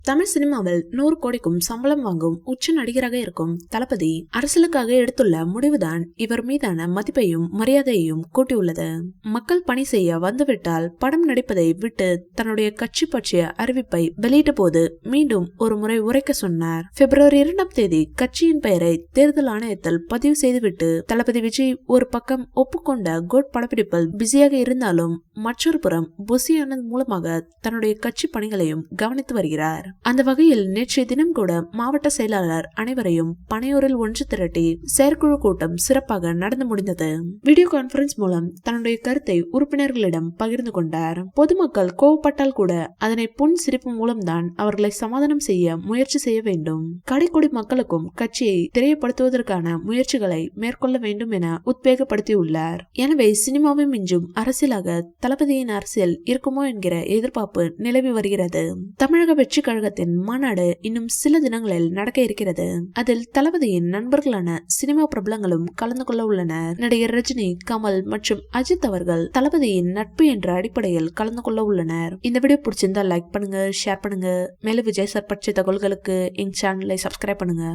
தமிழ் சினிமாவில் 100 கோடிக்கும் சம்பளம் வாங்கும் உச்ச நடிகராக இருக்கும் தளபதி அரசியலுக்காக எடுத்துள்ள முடிவுதான் இவர் மீதான மதிப்பையும் மரியாதையையும் கூட்டியுள்ளது. மக்கள் பணி செய்ய வந்துவிட்டால் படம் நடிப்பதை விட்டு தன்னுடைய கட்சி பற்றிய அறிவிப்பை வெளியிட்ட போது மீண்டும் ஒரு முறை உரைக்க சொன்னார். பிப்ரவரி 2ஆம் தேதி கட்சியின் பெயரை தேர்தல் ஆணையத்தில் பதிவு செய்துவிட்டு தளபதி விஜய் ஒரு பக்கம் ஒப்புக்கொண்ட கோட் படப்பிடிப்பில் பிஸியாக இருந்தாலும் மற்றொரு புறம் புசி ஆனந்த் மூலமாக தன்னுடைய கட்சி பணிகளையும் கவனித்து வருகிறார். அந்த வகையில் நேற்றைய தினம் கூட மாவட்ட செயலாளர் அனைவரையும் பனையூரில் ஒன்று திரட்டி செயற்குழு கூட்டம் சிறப்பாக நடந்து முடிந்தது. வீடியோ கான்பரன்ஸ் மூலம் தன்னுடைய கருத்தை உறுப்பினர்களிடம் பகிர்ந்து கொண்டார். பொதுமக்கள் கோவப்பட்டால் கூட அதனை புன் சிரிப்பு மூலம்தான் அவர்களை சமாதானம் செய்ய முயற்சி செய்ய வேண்டும். கடைக்கோடி மக்களுக்கும் கட்சியை தெரியப்படுத்துவதற்கான முயற்சிகளை மேற்கொள்ள வேண்டும் என உத்வேகப்படுத்தியுள்ளார். எனவே சினிமாவை மிஞ்சும் அரசியலாக தளபதியின் அரசியல் இருக்குமோ என்கிற எதிர்பார்ப்பு நிலவி வருகிறது. தமிழக வெற்றி கழகத்தின் மாநாடு இன்னும் சில தினங்களில் நடக்க இருக்கிறது. அதில் தளபதியின் நண்பர்களான சினிமா பிரபலங்களும் கலந்து கொள்ள உள்ளனர். நடிகர் ரஜினி, கமல் மற்றும் அஜித் அவர்கள் தளபதியின் நட்பு என்ற அடிப்படையில் கலந்து கொள்ள உள்ளனர். இந்த வீடியோ பிடிச்சிருந்தா லைக் பண்ணுங்க, ஷேர் பண்ணுங்க. மேலும் விஜய் சார் பற்றிய தகவல்களுக்கு எங்க சேனலை சப்ஸ்கிரைப் பண்ணுங்க.